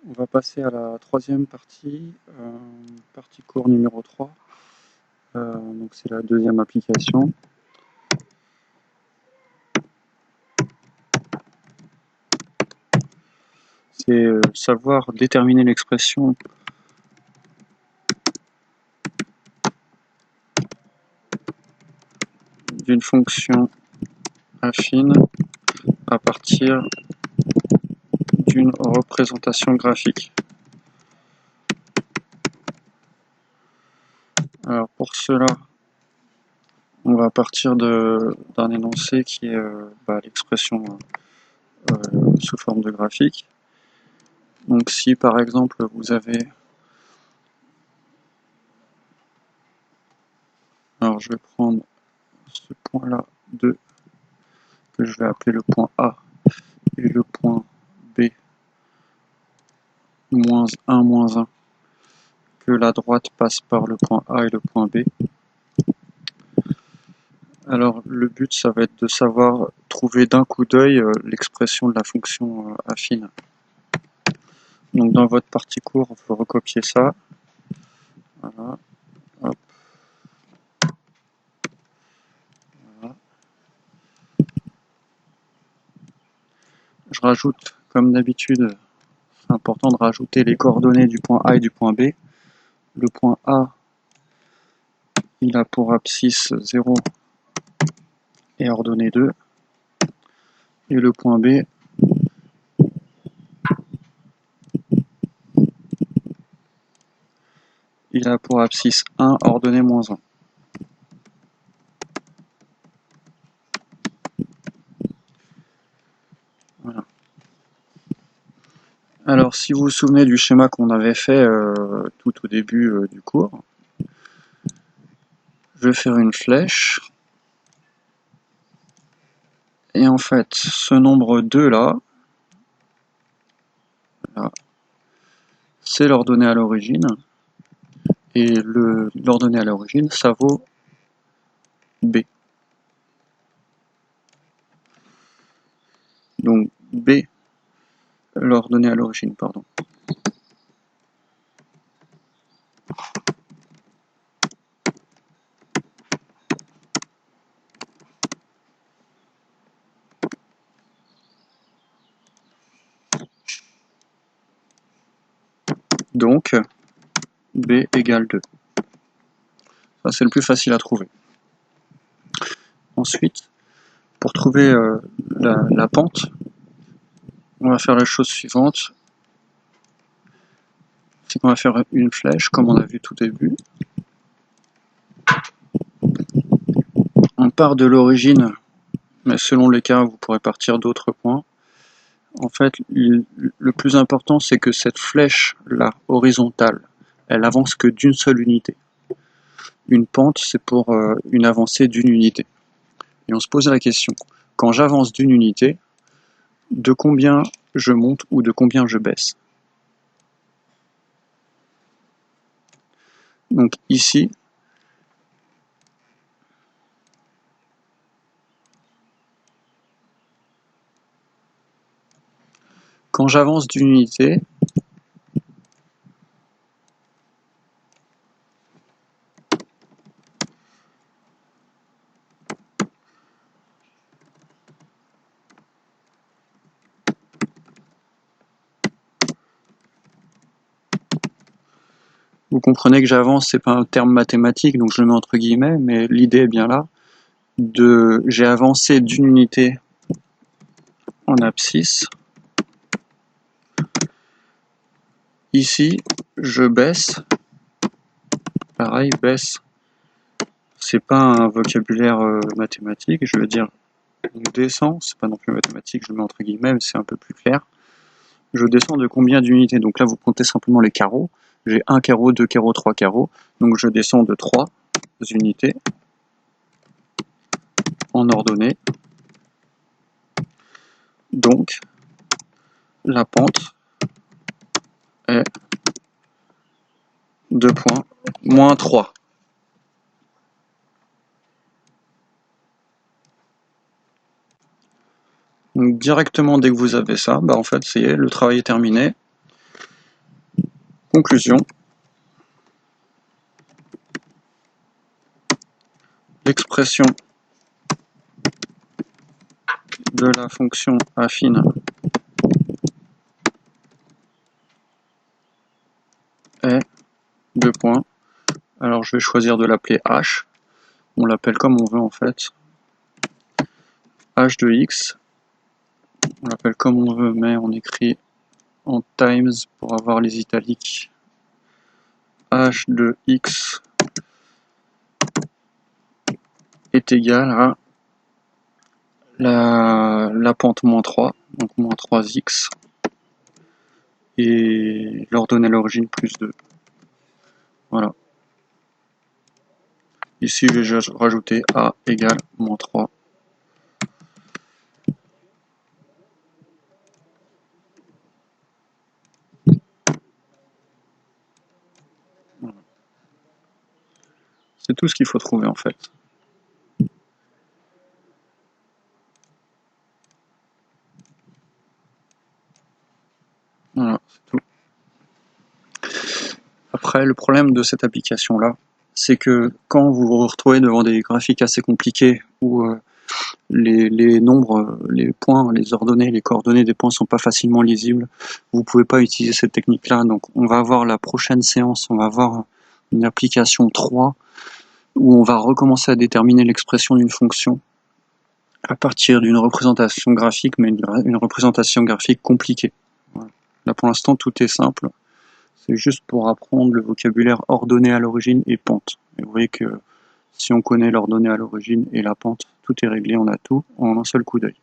On va passer à la troisième partie, partie cours numéro 3. Donc c'est la deuxième application. C'est savoir déterminer l'expression d'une fonction affine à partir d'une représentation graphique. Alors pour cela, on va partir d'un énoncé qui est l'expression sous forme de graphique. Donc si par exemple vous avez... Alors je vais prendre ce point-là 2 que je vais appeler le point A et le point B moins 1 moins 1, que la droite passe par le point A et le point B. Alors le but ça va être de savoir trouver d'un coup d'œil l'expression de la fonction affine. Donc dans votre partie cours, on peut recopier ça. Voilà. Hop. Voilà. Je rajoute, comme d'habitude, c'est important de rajouter les coordonnées du point A et du point B. Le point A, il a pour abscisse 0 et ordonnée 2. Et le point B, il a pour abscisse 1, ordonnée moins 1. Voilà. Alors, si vous vous souvenez du schéma qu'on avait fait tout au début du cours, je vais faire une flèche. Et en fait, ce nombre 2 là, c'est l'ordonnée à l'origine. Et l'ordonnée à l'origine, ça vaut B. Donc B, l'ordonnée à l'origine, pardon. Donc, B égale 2. Ça, c'est le plus facile à trouver. Ensuite, pour trouver la pente, on va faire la chose suivante. C'est qu'on va faire une flèche, comme on a vu tout au début. On part de l'origine, mais selon les cas, vous pourrez partir d'autres points. En fait, le plus important, c'est que cette flèche-là, horizontale, elle avance que d'une seule unité. Une pente, c'est pour une avancée d'une unité. Et on se pose la question, quand j'avance d'une unité, de combien je monte ou de combien je baisse? Donc ici, quand j'avance d'une unité, vous comprenez que j'avance, c'est pas un terme mathématique, donc je le mets entre guillemets, mais l'idée est bien là. J'ai avancé d'une unité en abscisse. Ici, je baisse. Pareil, baisse. C'est pas un vocabulaire mathématique, je veux dire, je descends, c'est pas non plus mathématique, je le mets entre guillemets, mais c'est un peu plus clair. Je descends de combien d'unités? Donc là, vous comptez simplement les carreaux. J'ai 1 carreau, 2 carreaux, 3 carreaux. Donc je descends de 3 unités en ordonnée. Donc, la pente est 2 points, moins 3. Donc directement, dès que vous avez ça, en fait, ça y est, le travail est terminé. Conclusion. L'expression de la fonction affine est 2 points. Alors je vais choisir de l'appeler h. On l'appelle comme on veut en fait. h de x. On l'appelle comme on veut, mais on écrit en times pour avoir les italiques. h de x est égal à la pente moins 3, donc moins 3x, et l'ordonnée à l'origine plus 2. Voilà. Ici, je vais rajouter a égale moins 3. Voilà. C'est tout ce qu'il faut trouver en fait. Voilà, c'est tout. Après, le problème de cette application-là, c'est que quand vous vous retrouvez devant des graphiques assez compliqués où les nombres, les points, les ordonnées, les coordonnées des points sont pas facilement lisibles, vous pouvez pas utiliser cette technique-là. Donc on va avoir la prochaine séance, on va avoir une application 3 où on va recommencer à déterminer l'expression d'une fonction à partir d'une représentation graphique, mais une représentation graphique compliquée. Voilà. Là pour l'instant tout est simple. C'est juste pour apprendre le vocabulaire ordonnée à l'origine et pente. Et vous voyez que si on connaît l'ordonnée à l'origine et la pente, tout est réglé, on a tout en un seul coup d'œil.